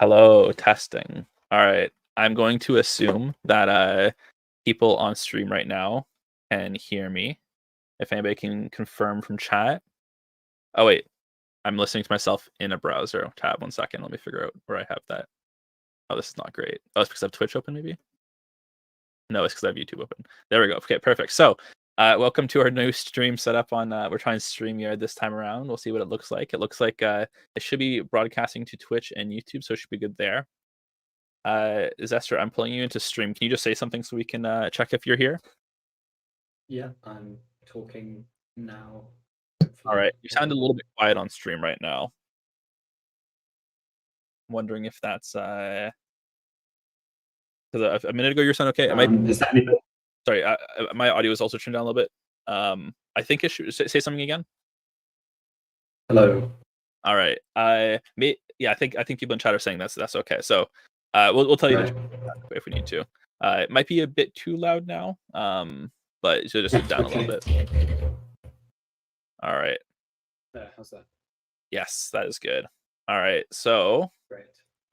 Hello, testing. All right. I'm going to assume that people on stream right now can hear me. If anybody can confirm from chat. Oh wait, I'm listening to myself in a browser tab. 1 second. Let me figure out where I have that. Oh, this is not great. Oh, it's because I have Twitch open, maybe? No, it's because I have YouTube open. There we go. Okay, perfect. So, welcome to our new stream setup on. We're trying StreamYard this time around. We'll see what it looks like. It looks like it should be broadcasting to Twitch and YouTube, so it should be good there. Zester, I'm pulling you into stream. Can you just say something so we can check if you're here? Yeah, I'm talking now. All right. You sound a little bit quiet on stream right now. I'm wondering if that's because a minute ago you sound okay. Is that any better? Sorry, my audio is also turned down a little bit. I think it should say something again. Hello. All right. I think people in chat are saying that's okay. So we'll tell you Right. if we need to. It might be a bit too loud now. But so just down a little bit. All right. How's that? Yes, that is good. All right. So Great.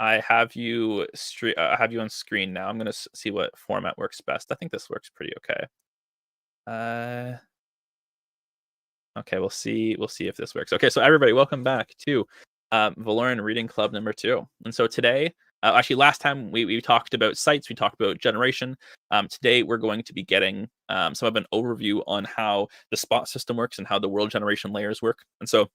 I have you on screen now. I'm gonna see what format works best. I think this works pretty okay. Okay, we'll see if this works. Okay, so everybody, welcome back to Veloren Reading Club number 2. And so today, actually last time we talked about sites, we talked about generation. Today we're going to be getting some of an overview on how the spot system works and how the world generation layers work. And so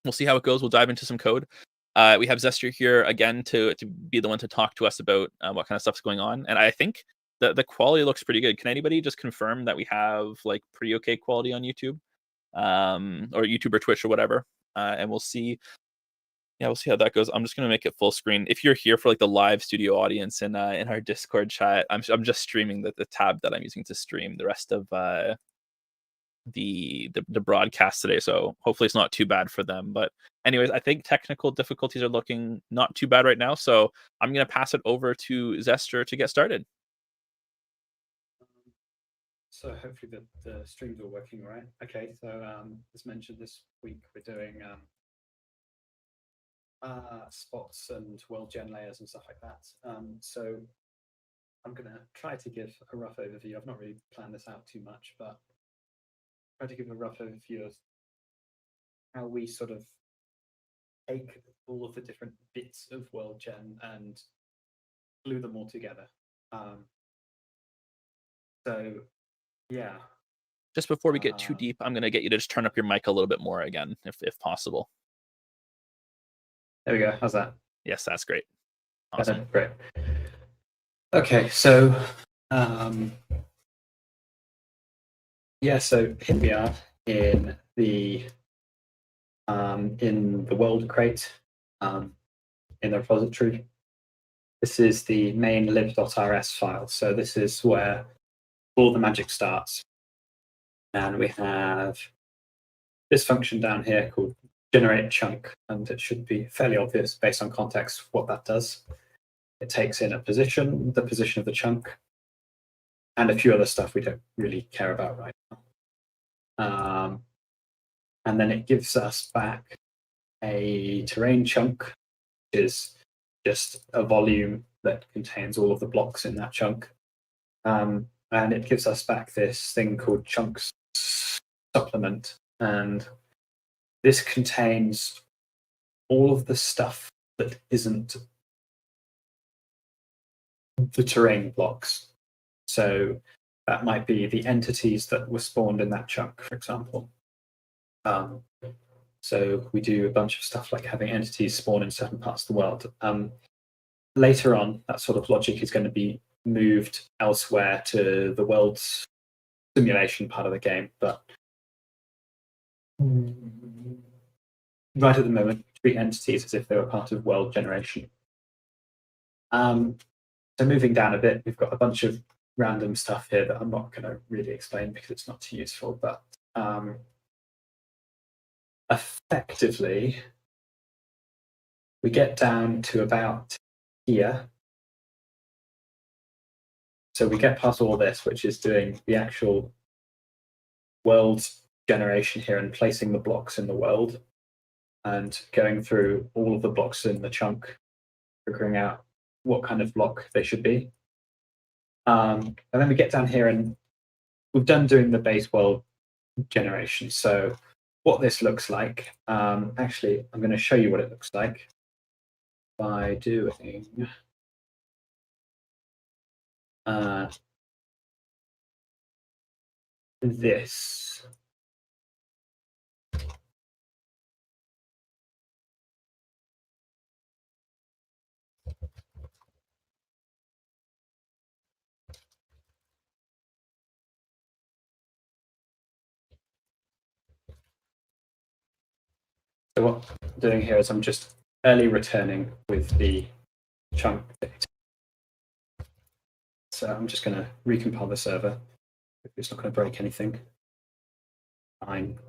we'll see how it goes. We'll dive into some code. We have Zester here again to be the one to talk to us about what kind of stuff's going on. And I think the quality looks pretty good. Can anybody just confirm that we have like pretty okay quality on YouTube? Or YouTube or Twitch or whatever, and we'll see how that goes. I'm just gonna make it full screen. If you're here for like the live studio audience in our Discord chat, I'm just streaming the tab that I'm using to stream the rest of the broadcast today, so hopefully it's not too bad for them. But anyways, I think technical difficulties are looking not too bad right now, so I'm gonna pass it over to Zester to get started. So hopefully the streams are working right. Okay, so as mentioned, this week we're doing spots and Worldgen layers and stuff like that. So I'm going to try to give a rough overview. I've not really planned this out too much, but try to give a rough overview of how we sort of take all of the different bits of Worldgen and glue them all together. So yeah. Just before we get too deep, I'm going to get you to just turn up your mic a little bit more again, if possible. There we go. How's that? Yes, that's great. Awesome. Great. Okay, so so here we are in the world crate in the repository. This is the main lib.rs file. So this is where all the magic starts. And we have this function down here called generate chunk, and it should be fairly obvious based on context what that does. It takes in the position of the chunk, and a few other stuff we don't really care about right now. And then it gives us back a terrain chunk, which is just a volume that contains all of the blocks in that chunk. And it gives us back this thing called chunks supplement. And this contains all of the stuff that isn't the terrain blocks. So that might be the entities that were spawned in that chunk, for example. So we do a bunch of stuff like having entities spawn in certain parts of the world. Later on, that sort of logic is going to be moved elsewhere to the world simulation part of the game. But right at the moment, treat entities as if they were part of world generation. So moving down a bit, we've got a bunch of random stuff here that I'm not going to really explain because it's not too useful. But effectively, we get down to about here. So we get past all this, which is doing the actual world generation here and placing the blocks in the world and going through all of the blocks in the chunk figuring out what kind of block they should be. And then we get down here and we've done doing the base world generation. So what this looks like, actually, I'm going to show you what it looks like by doing this. So what I'm doing here is I'm just early returning with the chunk data. So I'm just going to recompile the server. It's not going to break anything. Fine.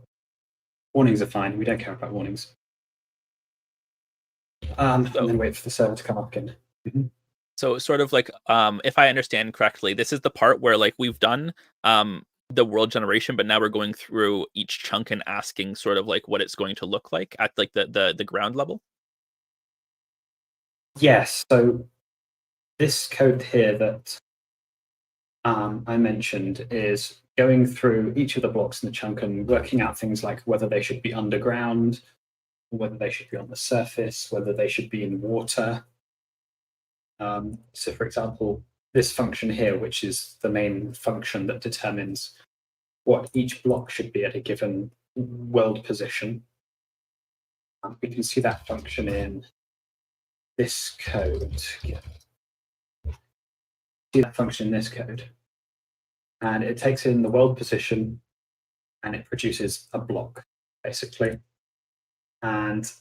Warnings are fine. We don't care about warnings. And then wait for the server to come up again. Mm-hmm. So sort of like, if I understand correctly, this is the part where like we've done the world generation, but now we're going through each chunk and asking sort of like what it's going to look like at like the ground level. Yes. So this code here that I mentioned is going through each of the blocks in the chunk and working out things like whether they should be underground, whether they should be on the surface, whether they should be in water. So for example, this function here, which is the main function that determines what each block should be at a given world position. We can see that function in this code. See that function in this code. And it takes in the world position and it produces a block, basically. And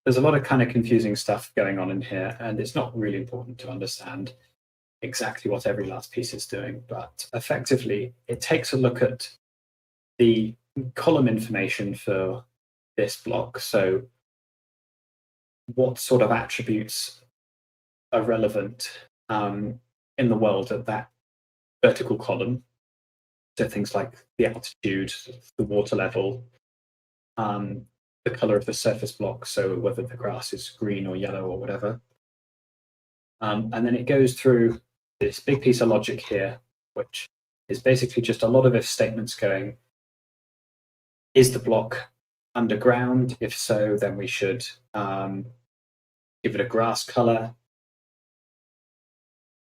there's a lot of kind of confusing stuff going on in here, and it's not really important to understand exactly what every last piece is doing, but effectively it takes a look at the column information for this block. So what sort of attributes are relevant in the world at that vertical column? So things like the altitude, the water level, the color of the surface block, so whether the grass is green or yellow or whatever. And then it goes through this big piece of logic here, which is basically just a lot of if statements going, is the block underground? If so, then we should give it a grass color.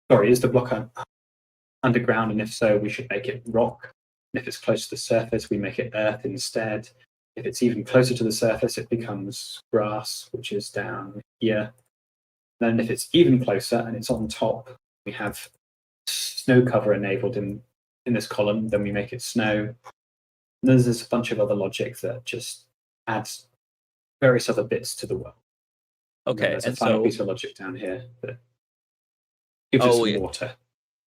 Sorry, is the block underground? And if so, we should make it rock. And if it's close to the surface, we make it earth instead. If it's even closer to the surface, it becomes grass, which is down here. Then if it's even closer and it's on top, we have snow cover enabled in this column, then we make it snow. And there's a bunch of other logic that just adds various other bits to the world. Okay, and there's a final piece of logic down here that gives us some water.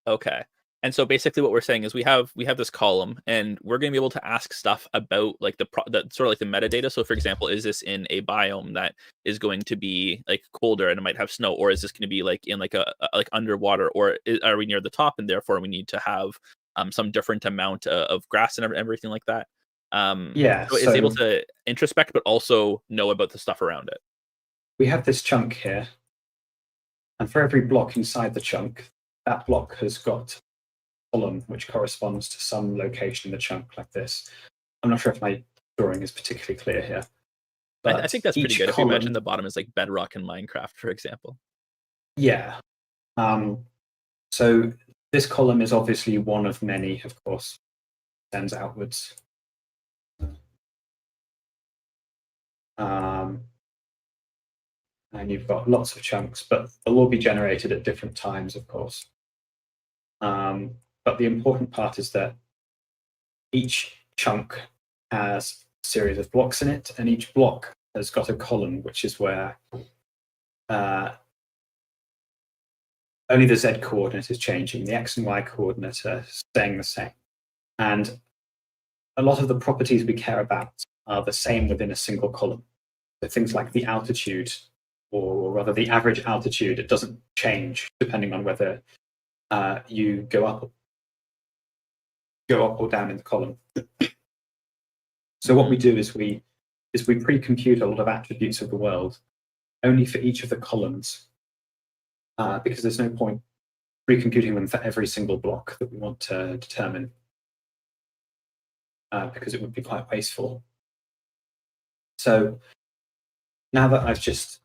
Okay. And so basically what we're saying is we have this column and we're going to be able to ask stuff about like the sort of like the metadata. So for example, is this in a biome that is going to be like colder and it might have snow, or is this going to be like in like a like underwater, or are we near the top and therefore we need to have some different amount of grass and everything like that? Yeah. So it's able to introspect but also know about the stuff around it. We have this chunk here, and for every block inside the chunk, that block has got column which corresponds to some location in the chunk, like this. I'm not sure if my drawing is particularly clear here. But I think that's pretty good. If you imagine the bottom is like bedrock in Minecraft, for example. Yeah. So this column is obviously one of many, of course, extends outwards. And you've got lots of chunks, but they'll all be generated at different times, of course. But the important part is that each chunk has a series of blocks in it, and each block has got a column, which is where only the Z coordinate is changing. The X and Y coordinate are staying the same. And a lot of the properties we care about are the same within a single column. So things like the altitude, or rather the average altitude, it doesn't change depending on whether you go up or down in the column. So what we do is we pre-compute a lot of attributes of the world, only for each of the columns, because there's no point recomputing them for every single block that we want to determine, because it would be quite wasteful. So now that I've just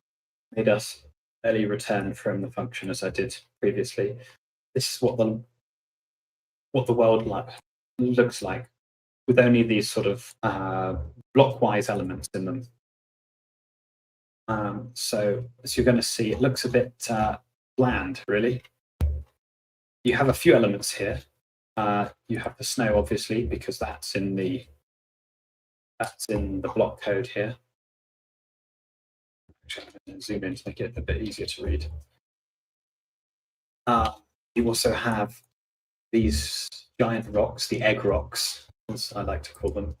made us early return from the function as I did previously, this is what the world looks like, with only these sort of blockwise elements in them. So as you're going to see, it looks a bit bland, really. You have a few elements here. You have the snow, obviously, because that's in the block code here. Actually, I'm going to zoom in to make it a bit easier to read. You also have these giant rocks, the egg rocks, as I like to call them.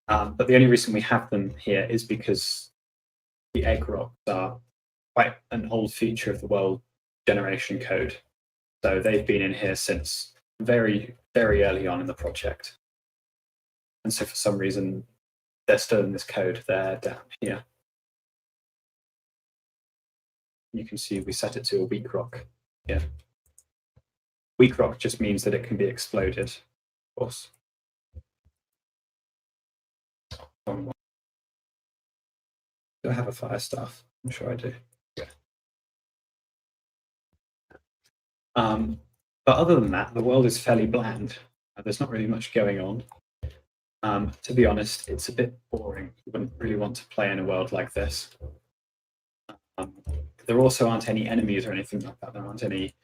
But the only reason we have them here is because the egg rocks are quite an old feature of the world generation code. So they've been in here since very, very early on in the project. And so for some reason, they're still in this code. They're down here. You can see we set it to a weak rock here. Weak rock just means that it can be exploded, of course. Do I have a fire staff? I'm sure I do. Yeah. But other than that, the world is fairly bland. There's not really much going on. To be honest, it's a bit boring. You wouldn't really want to play in a world like this. There also aren't any enemies or anything like that. There aren't any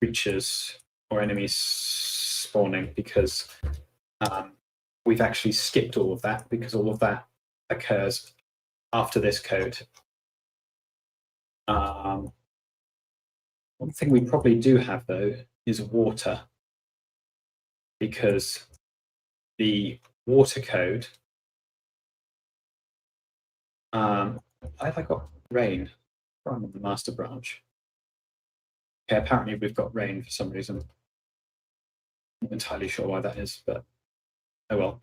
creatures or enemies spawning, because we've actually skipped all of that, because all of that occurs after this code. One thing we probably do have, though, is water, because the water code, have I got rain from the master branch? Okay, apparently we've got rain for some reason. I'm not entirely sure why that is, but oh well.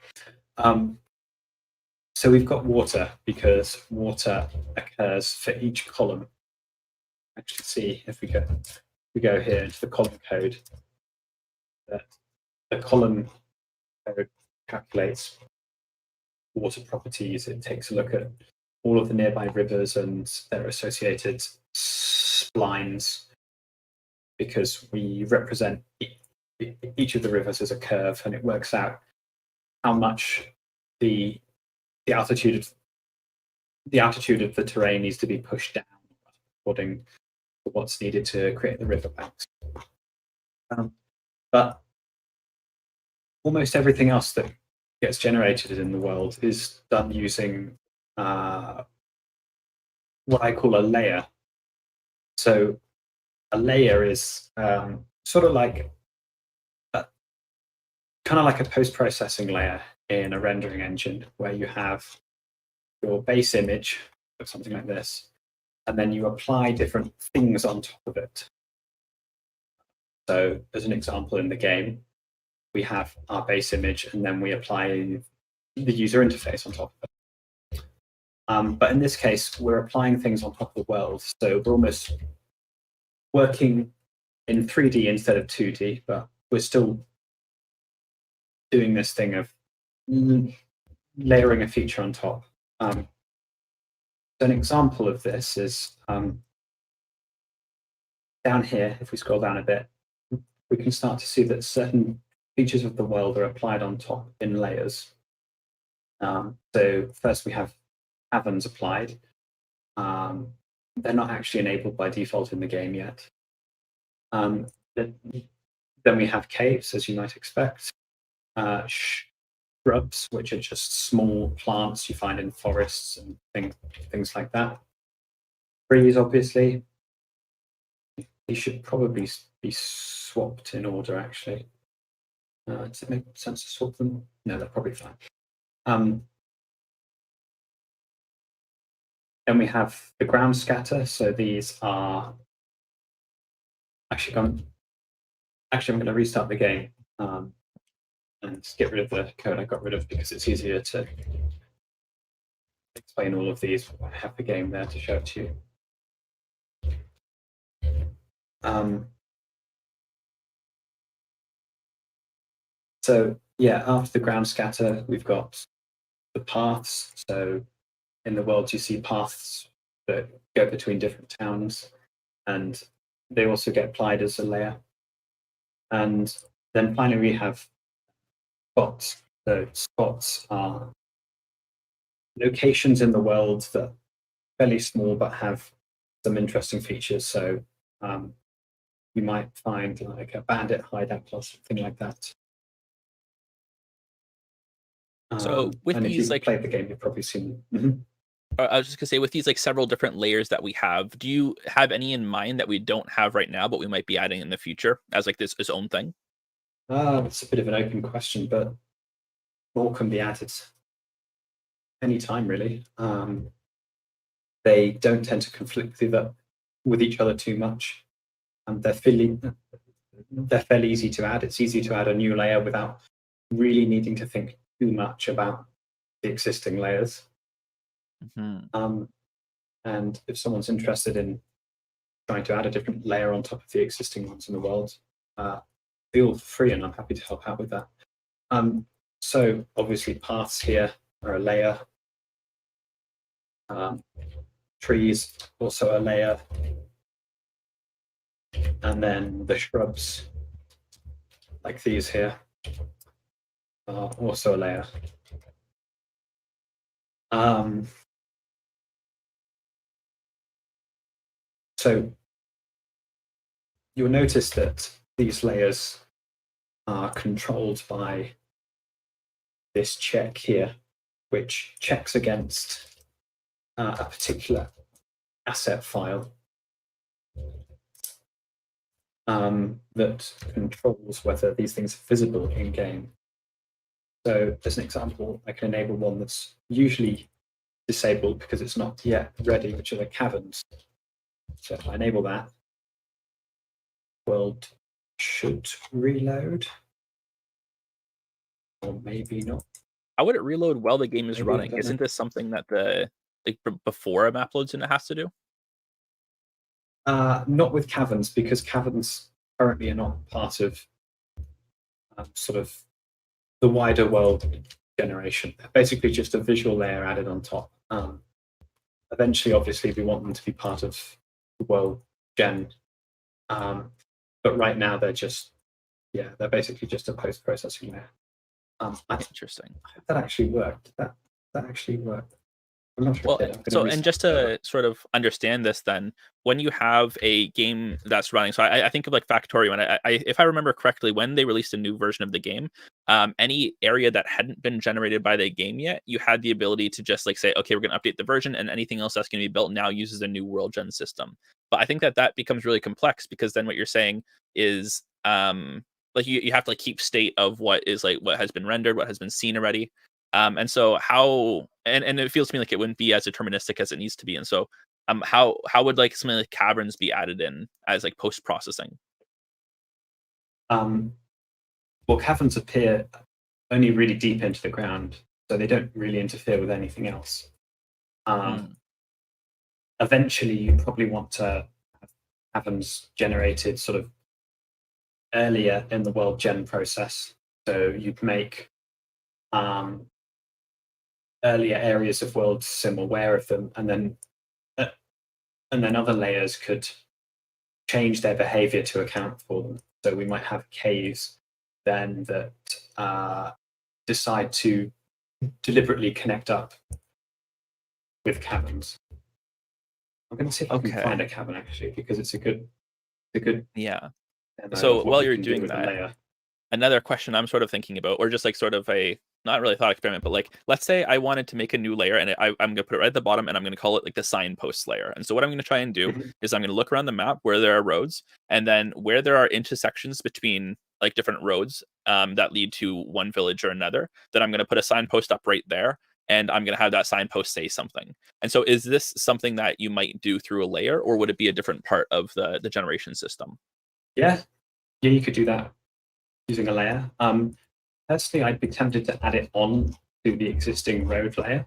So we've got water because water occurs for each column. Actually, see if we go here into the column code, that the column code calculates water properties. It takes a look at all of the nearby rivers and their associated splines, because we represent each of the rivers as a curve, and it works out how much the altitude of the terrain needs to be pushed down according to what's needed to create the river banks. But almost everything else that gets generated in the world is done using what I call a layer. So a layer is sort of like kind of like a post-processing layer in a rendering engine, where you have your base image of something like this, and then you apply different things on top of it. So as an example, in the game, we have our base image, and then we apply the user interface on top of it. But in this case, we're applying things on top of the world. So we're almost working in 3D instead of 2D, but we're still doing this thing of layering a feature on top. So an example of this is down here. If we scroll down a bit, we can start to see that certain features of the world are applied on top in layers. So first we have caverns applied. They're not actually enabled by default in the game yet. Then we have caves, as you might expect. Shrubs, which are just small plants you find in forests and things like that. Trees, obviously. These should probably be swapped in order, actually. Does it make sense to swap them? No, they're probably fine. Then we have the ground scatter. So these are actually I'm going to restart the game and get rid of the code I got rid of, because it's easier to explain all of these. I have the game there to show it to you. So yeah, after the ground scatter, we've got the paths. So in the world, you see paths that go between different towns, and they also get applied as a layer. And then finally, we have spots. So spots are locations in the world that are fairly small but have some interesting features. So you might find like a bandit hideout or something like that. So with And if these you've like, played the game, you've probably seen. Mhm. I was just gonna say, with these like several different layers that we have, do you have any in mind that we don't have right now, but we might be adding in the future as like this its own thing? It's a bit of an open question, but more can be added anytime, really. They don't tend to conflict with each other too much, and they're fairly easy to add. It's easy to add a new layer without really needing to think too much about the existing layers. And if someone's interested in trying to add a different layer on top of the existing ones in the world, feel free, and I'm happy to help out with that. So obviously paths here are a layer. Trees also a layer. And then the shrubs, like these here, are also a layer. So you'll notice that these layers are controlled by this check here, which checks against a particular asset file that controls whether these things are visible in game. So as an example, I can enable one that's usually disabled because it's not yet ready, which are the caverns. So if I enable that, world should reload, or maybe not. How would it reload while the game is Maybe, I running? don't know. Isn't this something that the like before a map loads in it has to do? Not with caverns, because caverns currently are not part of sort of the wider world generation. They're basically just a visual layer added on top. Eventually, obviously, we want them to be part of the world gen. But right now, they're basically just a post-processing layer. Interesting. I hope that actually worked. That actually worked. I'm not sure Well, it did. I'm gonna so and restart just the server. to sort of understand this, then when you have a game that's running, so I think of like Factorio, and if I remember correctly, when they released a new version of the game, any area that hadn't been generated by the game yet, you had the ability to just like say, okay, we're going to update the version, and anything else that's going to be built now uses a new world gen system. But I think that becomes really complex, because then what you're saying is like you have to like keep state of what is like what has been rendered, what has been seen already. And so how and it feels to me like it wouldn't be as deterministic as it needs to be. And so how would like something like Caverns be added in as like post processing? Well, caverns appear only really deep into the ground, so they don't really interfere with anything else. Eventually, you probably want to have caverns generated sort of earlier in the world gen process. So you'd make earlier areas of world sim aware of them, and then other layers could change their behavior to account for them. So we might have caves then that decide to deliberately connect up with caverns. I'm going to see if I can find a cavern actually, because it's a good Yeah. demo So of what while we you're can do doing with a that, layer. another question I'm sort of thinking about, or just like sort of a not really thought experiment, but like let's say I wanted to make a new layer, and I'm going to put it right at the bottom, and I'm going to call it like the signpost layer. And so what I'm going to try and do is I'm going to look around the map where there are roads, and then where there are intersections between like different roads that lead to one village or another, then I'm going to put a signpost up right there, and I'm going to have that signpost say something. And so is this something that you might do through a layer, or would it be a different part of the generation system? Yeah, you could do that using a layer. Personally, I'd be tempted to add it on to the existing road layer,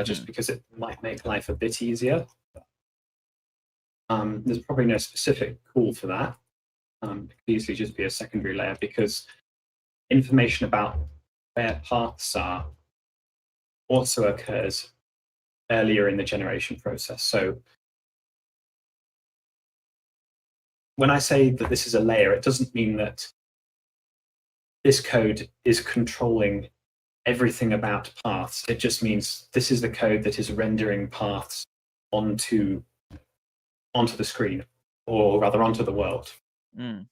just because it might make life a bit easier. There's probably no specific call for that. It could easily just be a secondary layer because information about where paths are also occurs earlier in the generation process. So when I say that this is a layer, it doesn't mean that this code is controlling everything about paths. It just means this is the code that is rendering paths onto the screen, or rather onto the world. So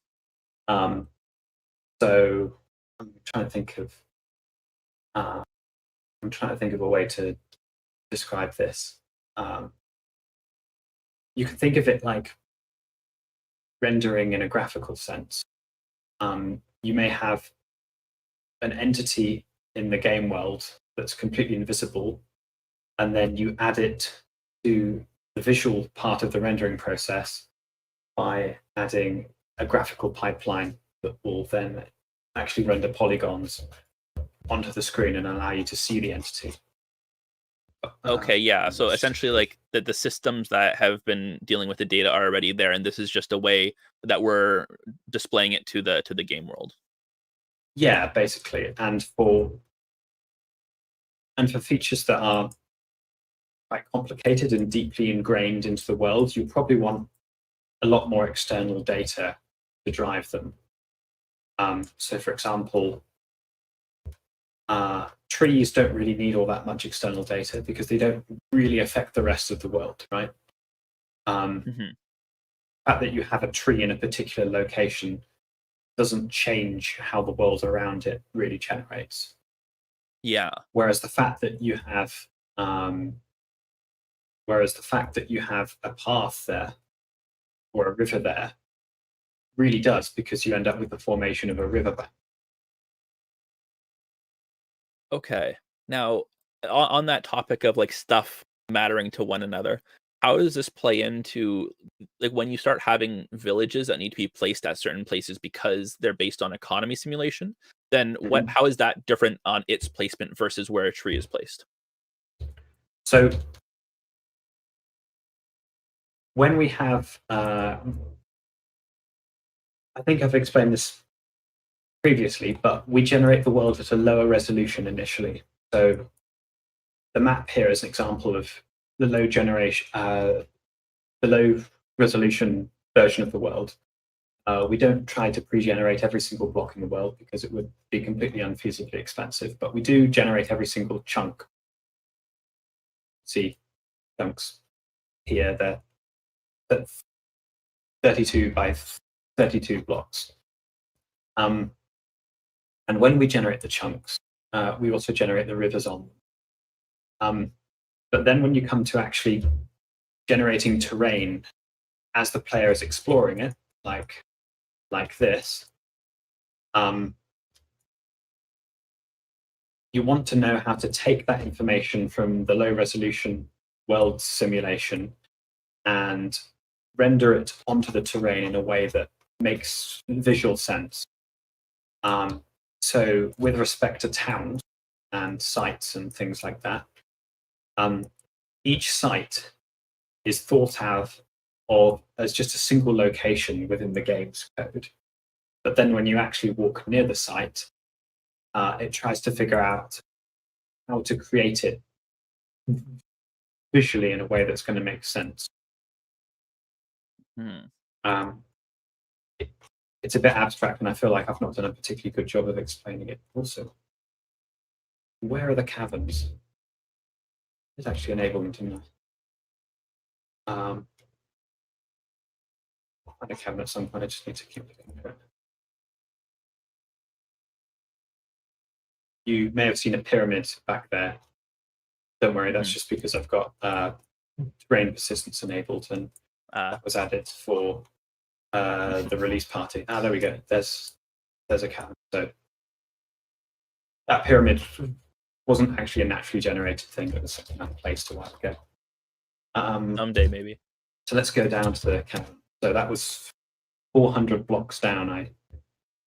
I'm trying to think of a way to describe this. You can think of it like rendering in a graphical sense. You may have an entity in the game world that's completely invisible, and then you add it to the visual part of the rendering process by adding a graphical pipeline that will then actually render polygons onto the screen and allow you to see the entity. Okay, yeah. So essentially, like the systems that have been dealing with the data are already there, and this is just a way that we're displaying it to the game world. Yeah, basically, and for features that are quite complicated and deeply ingrained into the world, you probably want a lot more external data to drive them. So, for example, trees don't really need all that much external data because they don't really affect the rest of the world, right? The fact that you have a tree in a particular location doesn't change how the world around it really generates. Yeah. Whereas the fact that you have a path there or a river there really does, because you end up with the formation of a riverbank. Okay. Now, on that topic of like stuff mattering to one another, how does this play into like when you start having villages that need to be placed at certain places because they're based on economy simulation? Then how is that different on its placement versus where a tree is placed? So when we have, I think I've explained this previously, but we generate the world at a lower resolution initially. So the map here is an example of the low resolution version of the world. We don't try to pre-generate every single block in the world because it would be completely unfeasibly expensive, but we do generate every single chunk. See chunks here, they're 32 by 32 blocks. And when we generate the chunks, we also generate the rivers on them. But then when you come to actually generating terrain as the player is exploring it, like this, you want to know how to take that information from the low resolution world simulation and render it onto the terrain in a way that makes visual sense. So with respect to towns and sites and things like that, each site is thought of as just a single location within the game's code. But then when you actually walk near the site, it tries to figure out how to create it visually in a way that's going to make sense. It's a bit abstract, and I feel like I've not done a particularly good job of explaining it. Also, where are the caverns? It's actually enabling to know. I'll find a cavern at some point. I just need to keep looking for it. You may have seen a pyramid back there. Don't worry, that's just because I've got terrain persistence enabled, and that was added for the release party. There we go. There's a cavern. So that pyramid wasn't actually a naturally generated thing. It was something I placed a while ago. Someday, maybe. So let's go down to the cavern. So that was 400 blocks down. I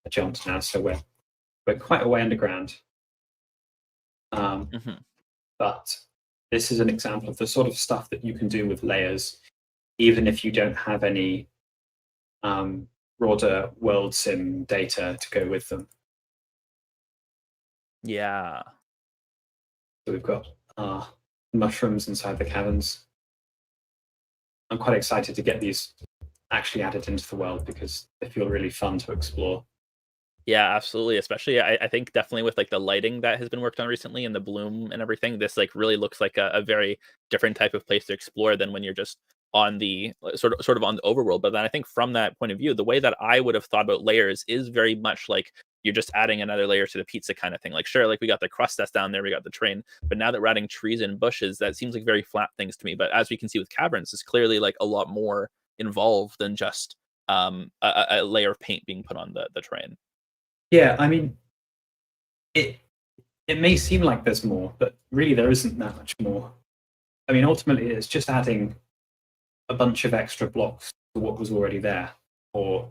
jumped now, so we're quite a way underground. But this is an example of the sort of stuff that you can do with layers even if you don't have any broader world sim data to go with them. Yeah. So we've got mushrooms inside the caverns. I'm quite excited to get these actually added into the world because they feel really fun to explore. Yeah, absolutely. Especially, I think definitely with like the lighting that has been worked on recently and the bloom and everything, this like really looks like a very different type of place to explore than when you're just on the sort of on the overworld. But then I think from that point of view, the way that I would have thought about layers is very much like you're just adding another layer to the pizza kind of thing. Like, sure, like we got the crust that's down there, we got the train, but now that we're adding trees and bushes, that seems like very flat things to me. But as we can see with Caverns, it's clearly like a lot more involved than just a layer of paint being put on the train. Yeah, I mean, it may seem like there's more, but really there isn't that much more. I mean, ultimately, it's just adding a bunch of extra blocks to what was already there, or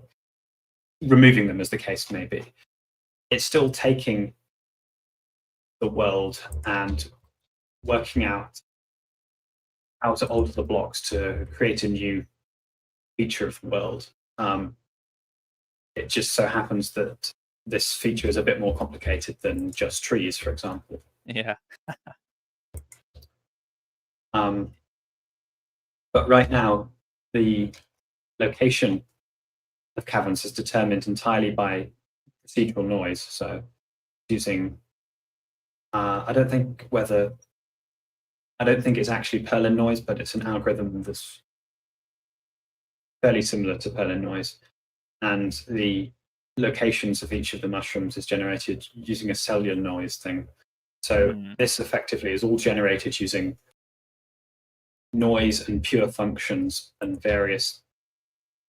removing them, as the case may be. It's still taking the world and working out how to alter the blocks to create a new feature of the world. It just so happens that this feature is a bit more complicated than just trees, for example. Yeah. But right now, the location of caverns is determined entirely by procedural noise. So using, I don't think it's actually Perlin noise, but it's an algorithm that's fairly similar to Perlin noise. And the locations of each of the mushrooms is generated using a cellular noise thing. So this effectively is all generated using noise and pure functions and various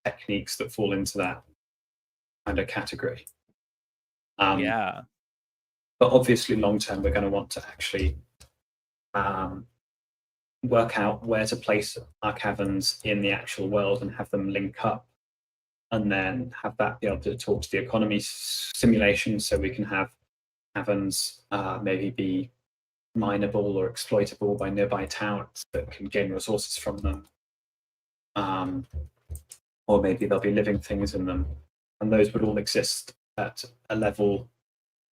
techniques that fall into that kind of category. Yeah. But obviously, long term, we're going to want to actually work out where to place our caverns in the actual world and have them link up, and then have that be able to talk to the economy simulation, so we can have caverns maybe be mineable or exploitable by nearby towns that can gain resources from them. Or maybe there'll be living things in them, and those would all exist at a level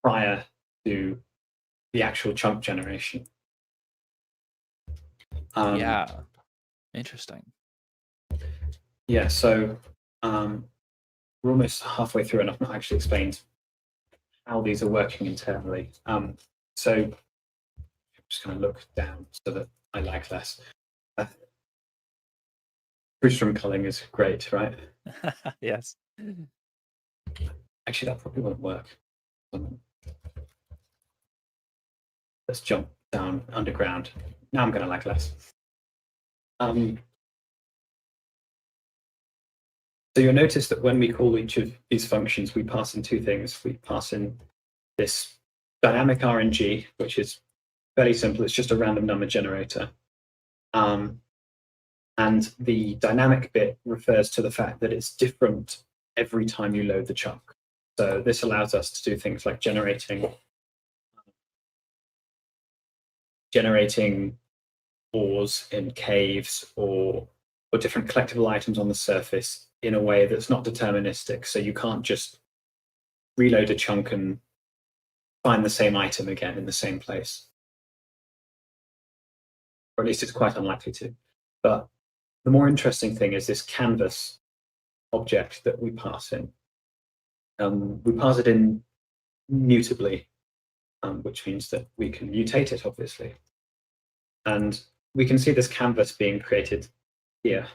prior to the actual chunk generation. Yeah. Interesting. Yeah, so we're almost halfway through, and I've not actually explained how these are working internally. So I'm just going to look down so that I lag less. Spruce culling is great, right? Yes. Actually, that probably won't work. Let's jump down underground. Now I'm going to lag less. So you'll notice that when we call each of these functions, we pass in two things. We pass in this dynamic RNG, which is fairly simple. It's just a random number generator. And the dynamic bit refers to the fact that it's different every time you load the chunk. So this allows us to do things like generating ores in caves or different collectible items on the surface in a way that's not deterministic. So you can't just reload a chunk and find the same item again in the same place. Or at least it's quite unlikely to. But the more interesting thing is this canvas object that we pass in. We pass it in mutably, which means that we can mutate it, obviously. And we can see this canvas being created here.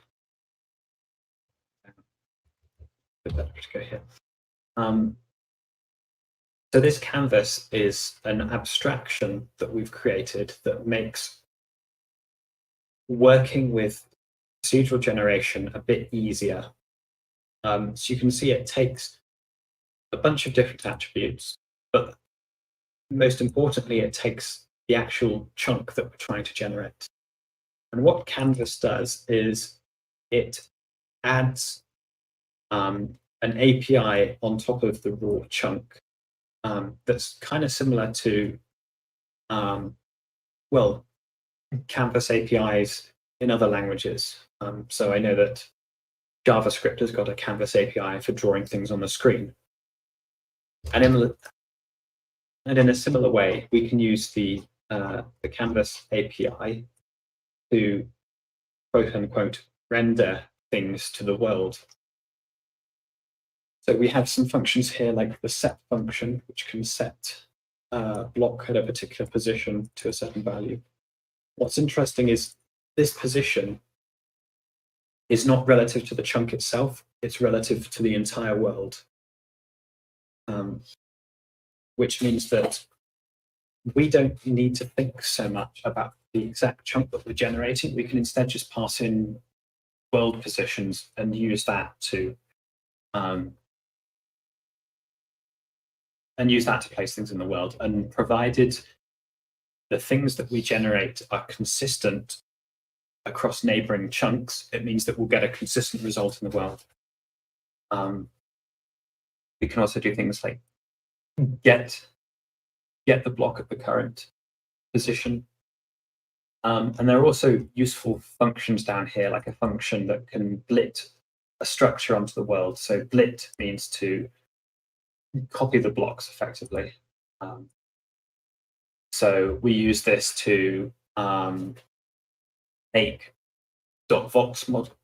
Better to go here. So this canvas is an abstraction that we've created that makes working with procedural generation a bit easier. So you can see it takes a bunch of different attributes, but most importantly, it takes the actual chunk that we're trying to generate. And what Canvas does is it adds an API on top of the raw chunk that's kind of similar to, well, Canvas APIs in other languages. So I know that JavaScript has got a Canvas API for drawing things on the screen. And in a similar way, we can use the Canvas API to quote unquote render things to the world. So we have some functions here like the set function, which can set a block at a particular position to a certain value. What's interesting is this position is not relative to the chunk itself, it's relative to the entire world. Which means that we don't need to think so much about the exact chunk that we're generating. We can instead just pass in world positions and use that to place things in the world. And provided the things that we generate are consistent across neighboring chunks, it means that we'll get a consistent result in the world. We can also do things like get the block at the current position. And there are also useful functions down here, like a function that can blit a structure onto the world. So blit means to copy the blocks effectively. So we use this to make .vox models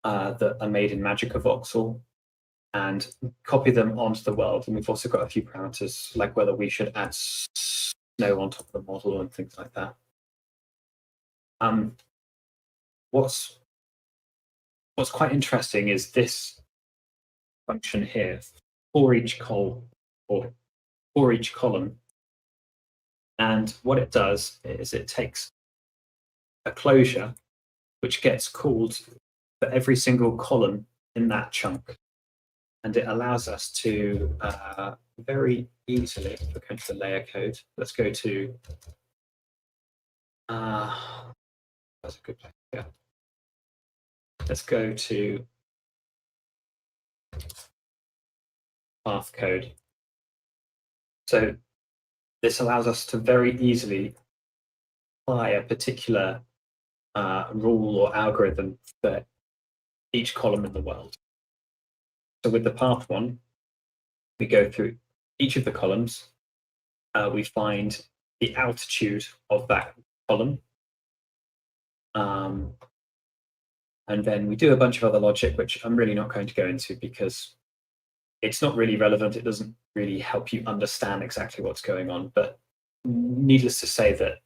that are made in Magica Voxel and copy them onto the world. And we've also got a few parameters, like whether we should add snow on top of the model and things like that. What's quite interesting is this function here for each column. And what it does is it takes a closure which gets called for every single column in that chunk. And it allows us to very easily look into the layer code. Let's go to, that's a good place, yeah. Let's go to path code. So this allows us to very easily apply a particular rule or algorithm for each column in the world. So with the path one, we go through each of the columns. We find the altitude of that column. And then we do a bunch of other logic, which I'm really not going to go into because it's not really relevant. It doesn't really help you understand exactly what's going on. But needless to say that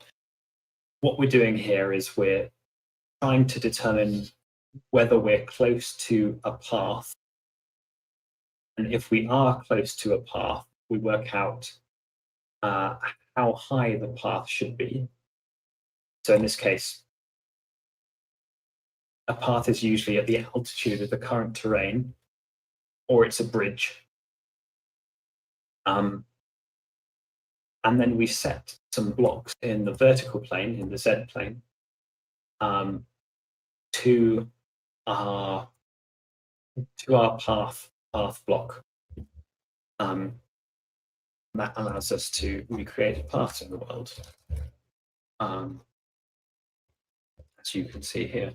what we're doing here is we're trying to determine whether we're close to a path. And if we are close to a path, we work out how high the path should be. So in this case, a path is usually at the altitude of the current terrain, or it's a bridge. And then we set some blocks in the vertical plane, in the Z plane, to our path block. That allows us to recreate a path in the world, as you can see here.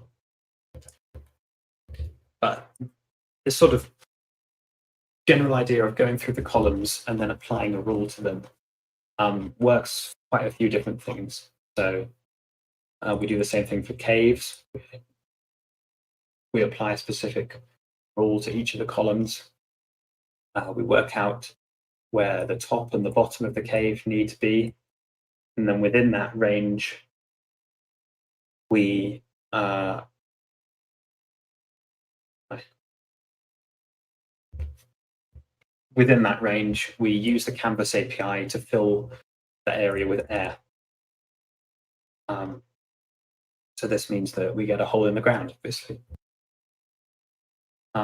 But this sort of general idea of going through the columns and then applying a rule to them works quite a few different things. So we do the same thing for caves. We apply a specific rule to each of the columns. We work out where the top and the bottom of the cave need to be. And then within that range, we use the Canvas API to fill the area with air. So this means that we get a hole in the ground, obviously. There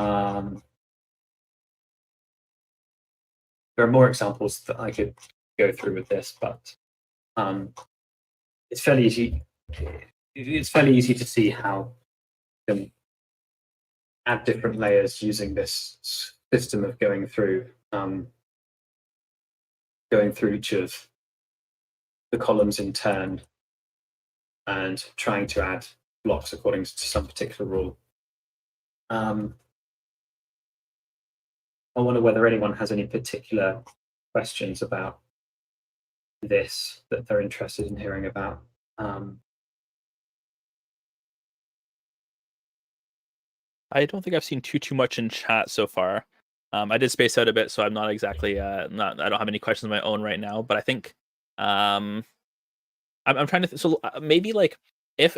are more examples that I could go through with this, but it's fairly easy. It's fairly easy to see how you can add different layers using this system of going through each of the columns in turn and trying to add blocks according to some particular rule. I wonder whether anyone has any particular questions about this that they're interested in hearing about. I don't think I've seen too much in chat so far. I did space out a bit, so I'm not exactly I don't have any questions of my own right now. But I think I'm trying to so maybe like if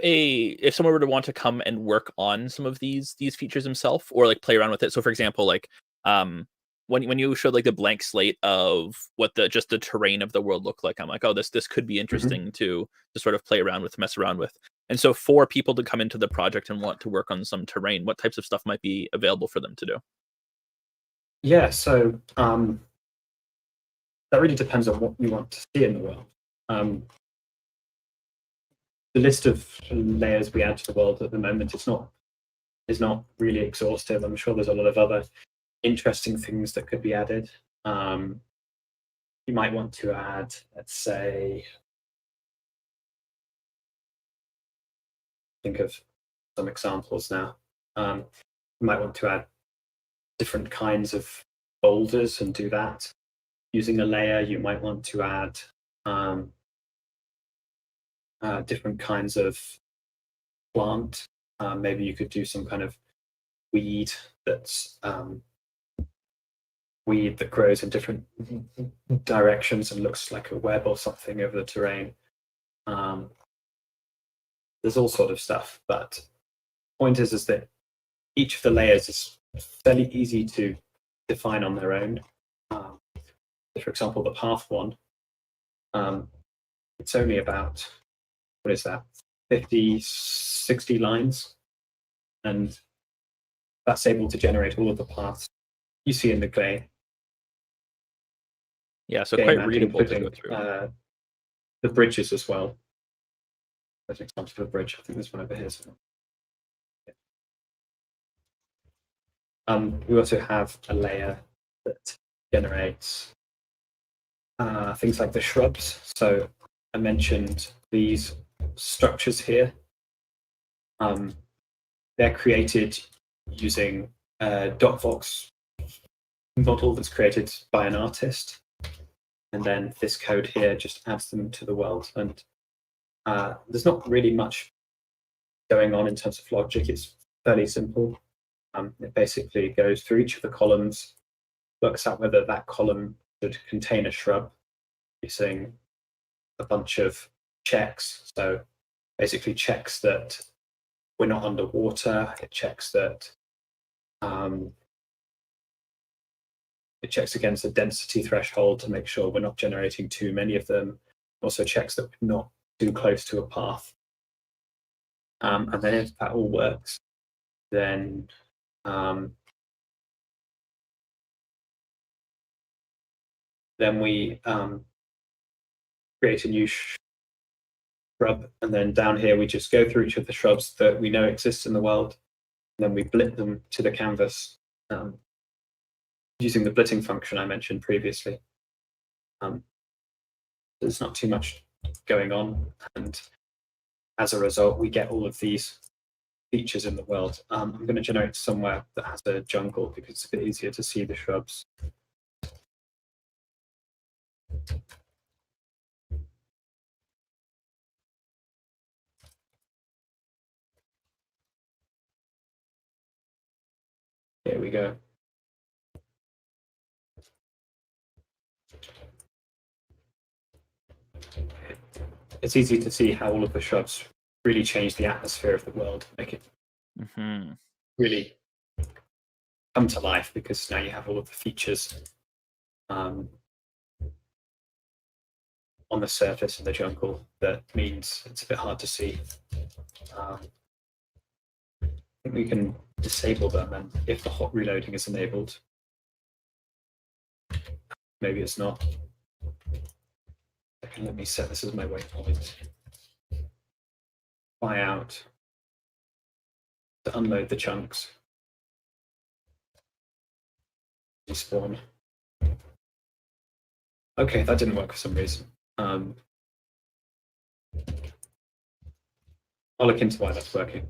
someone were to want to come and work on some of these features himself or like play around with it. So for example, like when you showed like the blank slate of what the terrain of the world looked like, I'm like, oh, this could be interesting to sort of play around with, mess around with. And so for people to come into the project and want to work on some terrain, what types of stuff might be available for them to do? Yeah, so that really depends on what you want to see in the world. The list of layers we add to the world at the moment is not really exhaustive. I'm sure there's a lot of other interesting things that could be added. You might want to add, let's say, think of some examples now. You might want to add different kinds of boulders and do that using a layer. You might want to add different kinds of plant. Maybe you could do some kind of weed that's weed that grows in different directions and looks like a web or something over the terrain. There's all sort of stuff, but the point is that each of the layers is fairly easy to define on their own. For example, the path one, it's only about, what is that, 50, 60 lines, and that's able to generate all of the paths you see in the clay. Yeah, so quite readable to go through. The bridges as well. There's an example of a bridge. I think there's one over here. We also have a layer that generates things like the shrubs. So I mentioned these structures here. They're created using a DocVox model that's created by an artist. And then this code here just adds them to the world. And there's not really much going on in terms of logic. It's fairly simple. It basically goes through each of the columns, works out whether that column should contain a shrub using a bunch of checks. So basically checks that we're not underwater. It checks that it checks against the density threshold to make sure we're not generating too many of them. Also checks that we're not too close to a path. And then if that all works, then we create a new shrub, and then down here we just go through each of the shrubs that we know exist in the world, and then we blit them to the canvas using the blitting function I mentioned previously. There's not too much going on, and as a result, we get all of these features in the world. I'm going to generate somewhere that has a jungle because it's a bit easier to see the shrubs. Here we go. It's easy to see how all of the shrubs really change the atmosphere of the world, make it really come to life, because now you have all of the features on the surface of the jungle. That means it's a bit hard to see. I think we can disable them, and if the hot reloading is enabled, maybe it's not. Okay, let me set this as my waypoint. Fly out to unload the chunks. Respawn. Okay, that didn't work for some reason. I'll look into why that's working.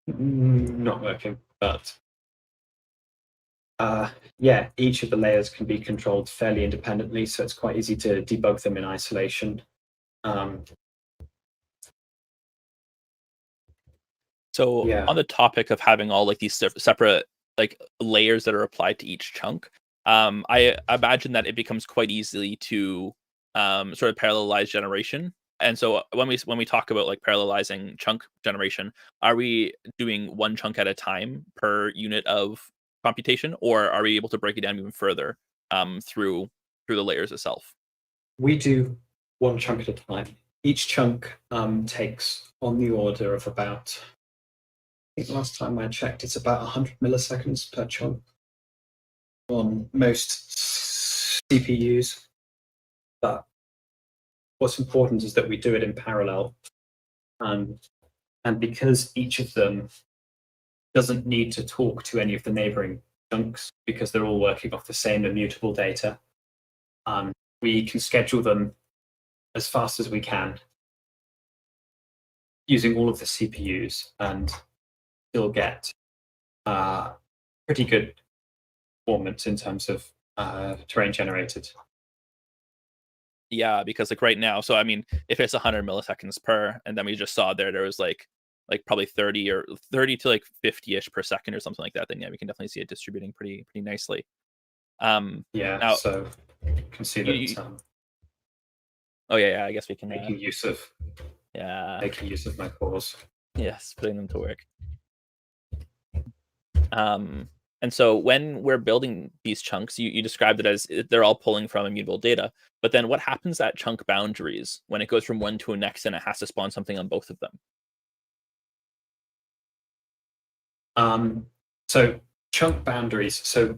Not working, but yeah, each of the layers can be controlled fairly independently, so it's quite easy to debug them in isolation. So Yeah. on the topic of having all like these separate like layers that are applied to each chunk, I imagine that it becomes quite easily to sort of parallelize generation. And so when we talk about like parallelizing chunk generation, are we doing one chunk at a time per unit of computation, or are we able to break it down even further through the layers itself? We do one chunk at a time. Each chunk takes on the order of about, I think last time I checked, it's about 100 milliseconds per chunk on most CPUs. But what's important is that we do it in parallel. And because each of them doesn't need to talk to any of the neighboring chunks because they're all working off the same immutable data, we can schedule them as fast as we can using all of the CPUs and still get pretty good performance in terms of terrain generated. Yeah, because like right now, so I mean, if it's 100 milliseconds per, and then we just saw there was like probably 30 to like 50-ish per second or something like that, then yeah, we can definitely see it distributing pretty nicely. Yeah, now so you can see you, that oh yeah, I guess we can making use of my cores. yes, putting them to work. And so when we're building these chunks, you described it as they're all pulling from immutable data. But then what happens at chunk boundaries when it goes from one to a next and it has to spawn something on both of them? So chunk boundaries. So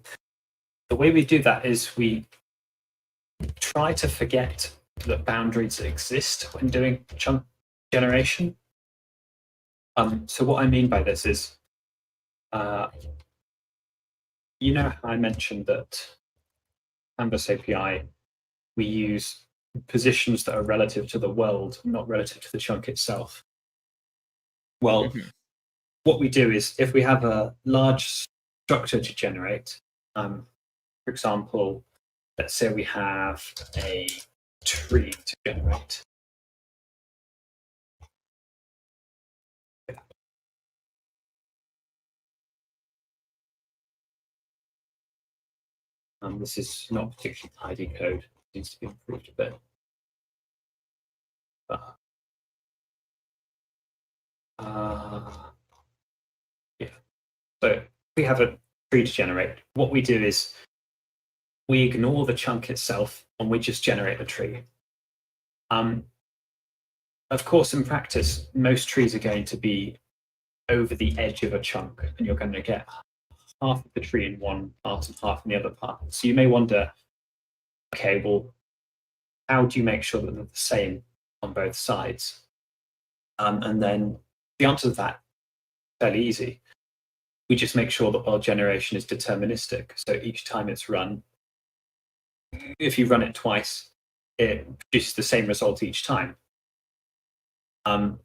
the way we do that is we try to forget that boundaries exist when doing chunk generation. So what I mean by this is, you know how I mentioned that Canvas API, we use positions that are relative to the world, not relative to the chunk itself. Well, what we do is if we have a large structure to generate, for example, let's say we have a tree to generate. This is not particularly tidy code. It needs to be improved a bit. Yeah. So if we have a tree to generate, what we do is we ignore the chunk itself and we just generate the tree. Of course, in practice, most trees are going to be over the edge of a chunk, and you're going to get half of the tree in one part and half in the other part. So you may wonder, okay, well, how do you make sure that they're the same on both sides? And then the answer to that is fairly easy. We just make sure that world generation is deterministic. So each time it's run, if you run it twice, it produces the same result each time. And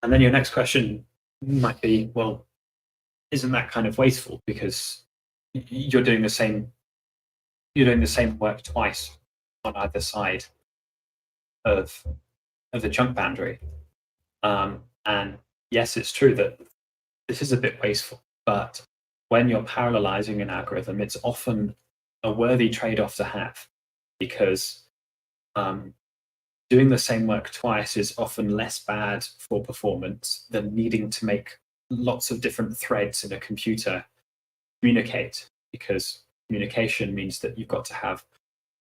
then your next question might be, well, isn't that kind of wasteful because you're doing the same work twice on either side of the chunk boundary? And yes, it's true that this is a bit wasteful, but when you're parallelizing an algorithm, it's often a worthy trade-off to have because doing the same work twice is often less bad for performance than needing to make lots of different threads in a computer communicate, because communication means that you've got to have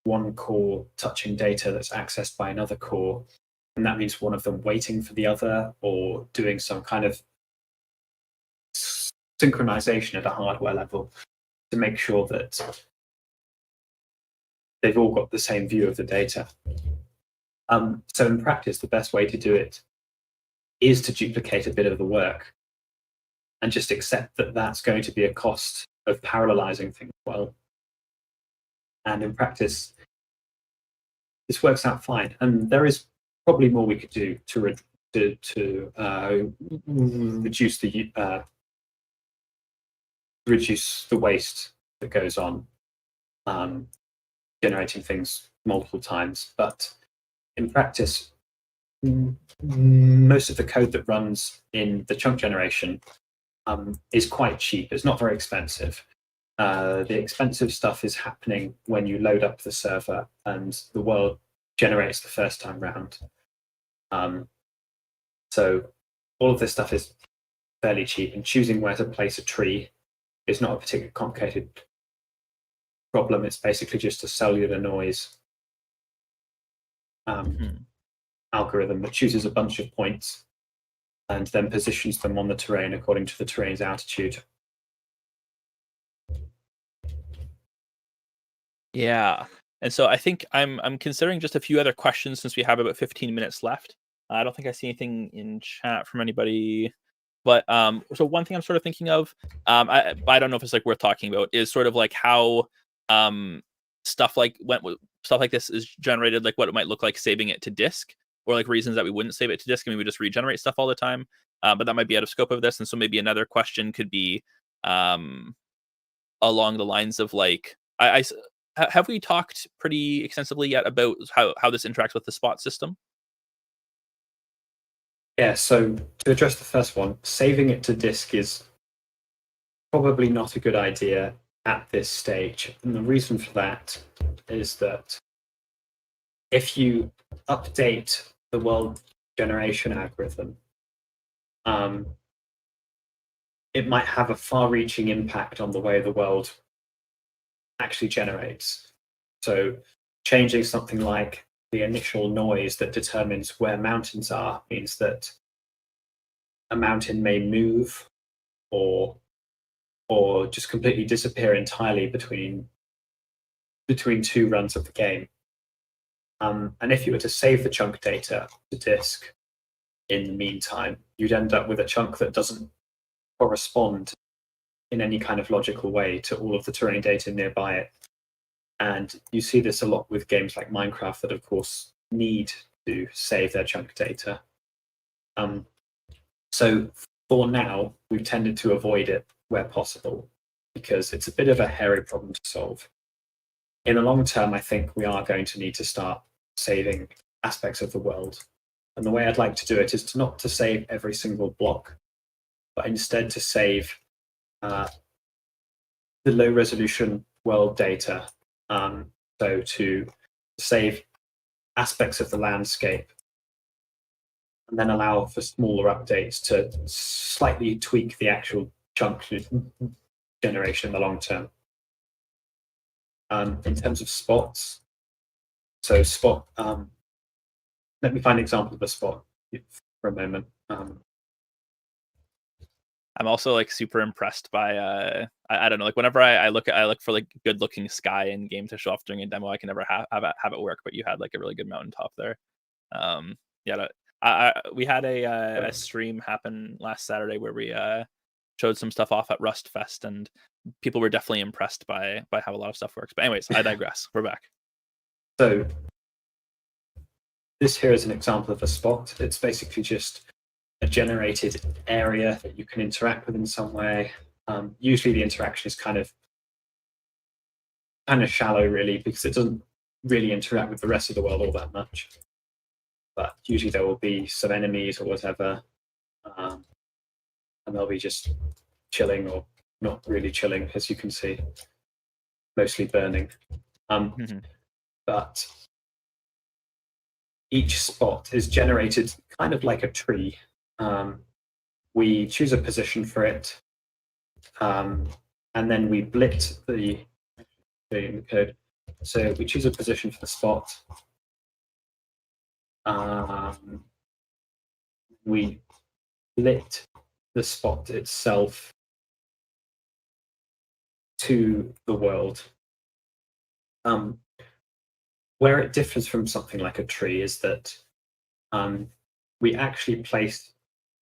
one core touching data that's accessed by another core, and that means one of them waiting for the other or doing some kind of synchronization at a hardware level to make sure that they've all got the same view of the data. So in practice, the best way to do it is to duplicate a bit of the work and just accept that that's going to be a cost of parallelizing things well. And in practice, this works out fine. And there is probably more we could do to to reduce the waste that goes on, generating things multiple times. But in practice, most of the code that runs in the chunk generation is quite cheap. It's not very expensive. The expensive stuff is happening when you load up the server and the world generates the first time round. So all of this stuff is fairly cheap, and choosing where to place a tree is not a particularly complicated problem. It's basically just a cellular noise algorithm that chooses a bunch of points and then positions them on the terrain according to the terrain's altitude. Yeah. And so I think I'm considering just a few other questions since we have about 15 minutes left. I don't think I see anything in chat from anybody. But so one thing I'm sort of thinking of, I don't know if it's like worth talking about, is sort of like how stuff like this is generated, like what it might look like saving it to disk, or like reasons that we wouldn't save it to disk and we would just regenerate stuff all the time. But that might be out of scope of this. And so maybe another question could be along the lines of like, have we talked pretty extensively yet about how this interacts with the spot system? Yeah, so to address the first one, saving it to disk is probably not a good idea at this stage. And the reason for that is that if you update the world generation algorithm, it might have a far-reaching impact on the way the world actually generates. So changing something like the initial noise that determines where mountains are means that a mountain may move or just completely disappear entirely between two runs of the game. And if you were to save the chunk data to disk in the meantime, you'd end up with a chunk that doesn't correspond in any kind of logical way to all of the terrain data nearby it. And you see this a lot with games like Minecraft that, of course, need to save their chunk data. So for now, we've tended to avoid it where possible because it's a bit of a hairy problem to solve. In the long term, I think we are going to need to start saving aspects of the world. And the way I'd like to do it is not to save every single block, but instead to save the low resolution world data. So to save aspects of the landscape and then allow for smaller updates to slightly tweak the actual chunk generation in the long term. In terms of spots, so spot, let me find an example of a spot for a moment. I'm also like super impressed by I don't know, like whenever I look for like good looking sky in game to show off during a demo, I can never have it work, but you had like a really good mountaintop there. Yeah, we had a stream happen last Saturday where we showed some stuff off at Rust Fest, and people were definitely impressed by how a lot of stuff works. But anyways, I digress. We're back. So this here is an example of a spot. It's basically just a generated area that you can interact with in some way. Usually the interaction is kind of shallow, really, because it doesn't really interact with the rest of the world all that much. But usually there will be some enemies or whatever, and they'll be just chilling or not really chilling, as you can see, mostly burning. But each spot is generated kind of like a tree. We choose a position for it, and then we blit the code. So we choose a position for the spot. We blit the spot itself to the world. Where it differs from something like a tree is that we actually place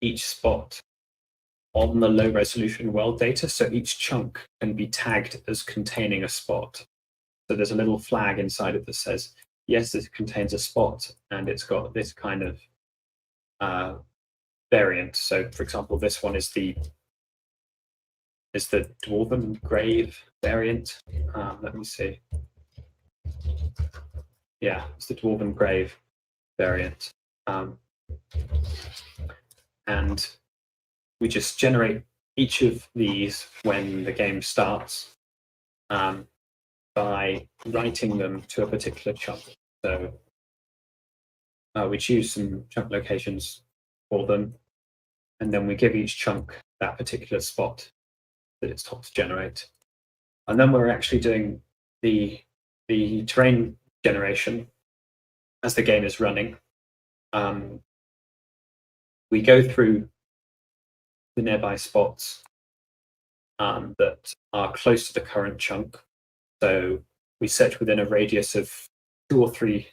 each spot on the low resolution world data, so each chunk can be tagged as containing a spot. So there's a little flag inside it that says, yes, this contains a spot, and it's got this kind of variant. So, for example, this one is the Dwarven Grave variant. Let me see. Yeah, it's the Dwarven Grave variant. And we just generate each of these when the game starts by writing them to a particular chunk. So we choose some chunk locations for them, and then we give each chunk that particular spot that it's taught to generate. And then we're actually doing the terrain generation as the game is running. We go through the nearby spots that are close to the current chunk. So we set within a radius of 2 or 3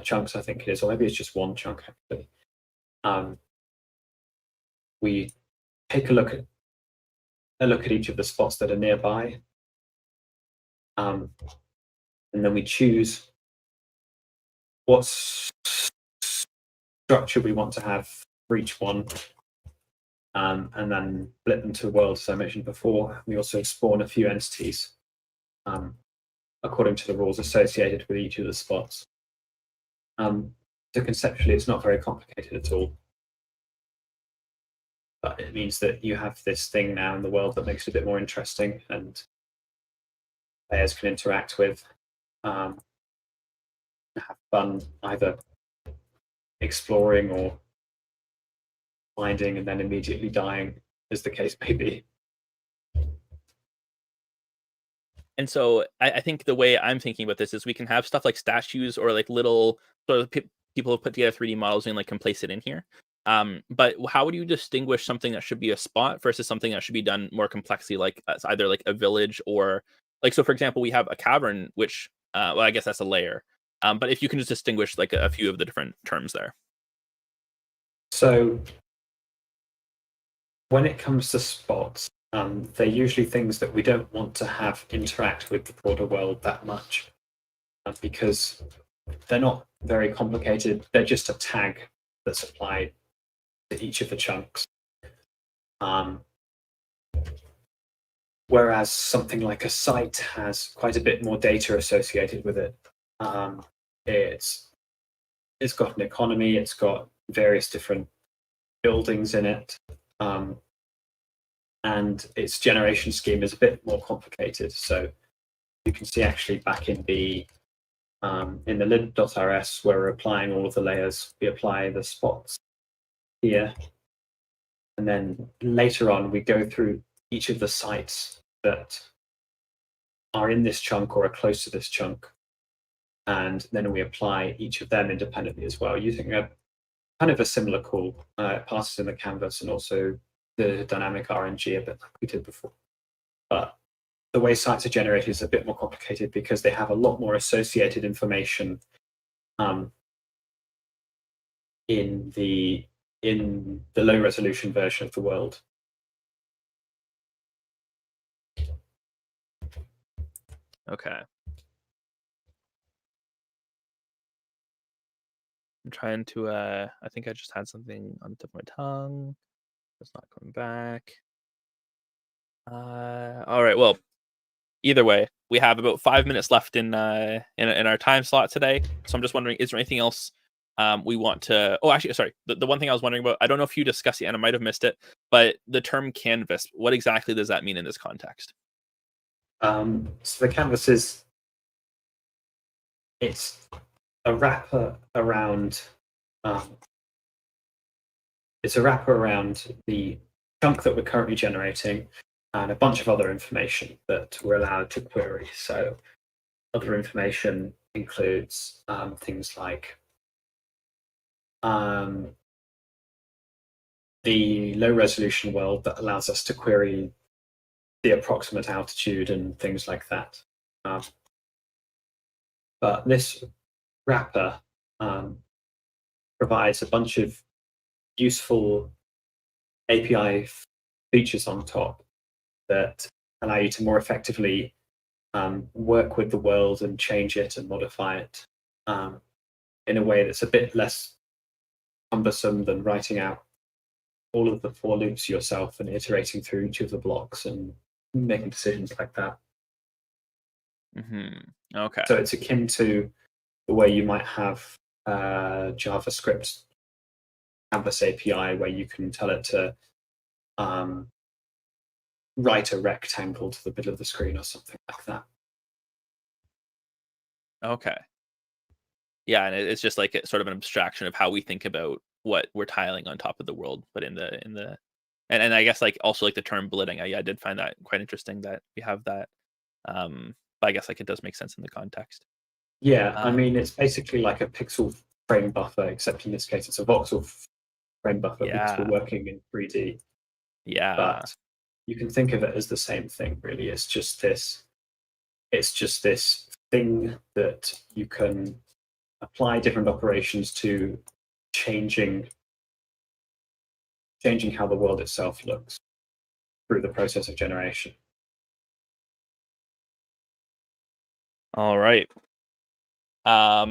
chunks, I think it is, or maybe it's just 1 chunk actually. We take a look at each of the spots that are nearby, and then we choose what structure we want to have for each one, and then split them to worlds, as I mentioned before. We also spawn a few entities according to the rules associated with each of the spots. So conceptually, it's not very complicated at all. But it means that you have this thing now in the world that makes it a bit more interesting, and players can interact with, have fun either exploring or finding and then immediately dying, as the case may be. And so I think the way I'm thinking about this is we can have stuff like statues or like little sort of people have put together 3D models and like can place it in here. But how would you distinguish something that should be a spot versus something that should be done more complexly, like as either like a village or like, so for example, we have a cavern, which, well, I guess that's a layer. But if you can just distinguish like a few of the different terms there. So when it comes to spots, they're usually things that we don't want to have interact with the broader world that much, because they're not very complicated. They're just a tag that's applied to each of the chunks. Whereas something like a site has quite a bit more data associated with it. It's got an economy, it's got various different buildings in it, and its generation scheme is a bit more complicated. So you can see actually back in the lib.rs, where we're applying all of the layers, we apply the spots here, and then later on we go through each of the sites that are in this chunk or are close to this chunk, and then we apply each of them independently as well, using a kind of a similar call. It passes in the canvas and also the dynamic RNG a bit like we did before. But the way sites are generated is a bit more complicated because they have a lot more associated information in the low resolution version of the world. Okay. I'm trying to, I think I just had something on the tip of my tongue. It's not coming back. All right. Well, either way, we have about 5 minutes left in our time slot today. So I'm just wondering, is there anything else we want to? Oh, actually, sorry. The one thing I was wondering about, I don't know if you discussed it, and I might have missed it, but the term canvas. What exactly does that mean in this context? So the canvas is it's a wrapper around. It's a wrapper around the chunk that we're currently generating, and a bunch of other information that we're allowed to query. So other information includes things like the low resolution world that allows us to query the approximate altitude and things like that. But this wrapper provides a bunch of useful API features on top that allow you to more effectively work with the world and change it and modify it in a way that's a bit less cumbersome than writing out all of the for loops yourself and iterating through each of the blocks and making decisions like that. Okay. So it's akin to the way you might have JavaScript Canvas API, where you can tell it to write a rectangle to the middle of the screen or something like that. Okay. Yeah, and it's just like sort of an abstraction of how we think about what we're tiling on top of the world, but in the and I guess like also like the term blitting. I did find that quite interesting that we have that. But I guess like it does make sense in the context. Yeah, I mean, it's basically like a pixel frame buffer, except in this case it's a voxel frame buffer because we're Yeah. working in 3D. Yeah. But you can think of it as the same thing, really. It's just this thing that you can apply different operations to, changing how the world itself looks through the process of generation. All right.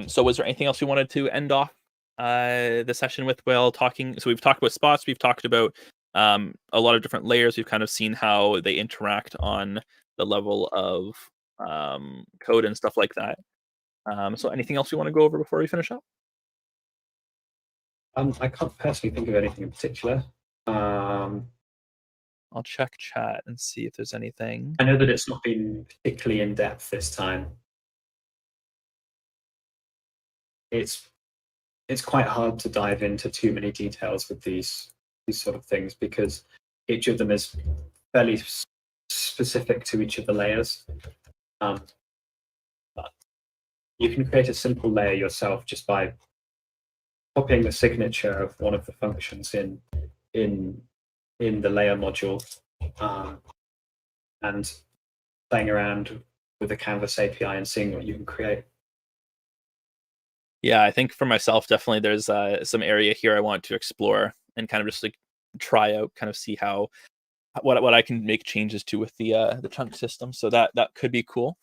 So was there anything else you wanted to end off the session with while talking? So we've talked about spots, we've talked about a lot of different layers. We've kind of seen how they interact on the level of code and stuff like that. So anything else you want to go over before we finish up? I can't personally think of anything in particular. I'll check chat and see if there's anything. I know that it's not been particularly in depth this time. It's quite hard to dive into too many details with these sort of things because each of them is fairly specific to each of the layers. But you can create a simple layer yourself just by copying the signature of one of the functions in the layer module and playing around with the Canvas API and seeing what you can create. Yeah, I think for myself, definitely there's some area here I want to explore and kind of just like try out, kind of see how what I can make changes to with the chunk system. So that could be cool.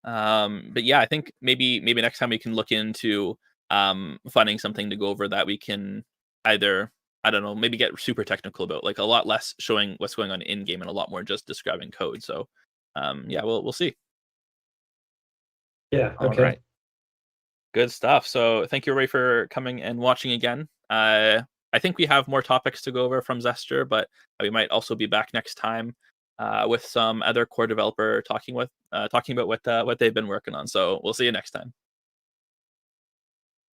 But yeah, I think maybe next time we can look into finding something to go over that we can either, I don't know, maybe get super technical about, like a lot less showing what's going on in game and a lot more just describing code. So yeah, we'll see. Yeah. All Okay. right. Good stuff. So thank you, Ray, for coming and watching again. I think we have more topics to go over from Zester, but we might also be back next time with some other core developer talking about what they've been working on. So we'll see you next time.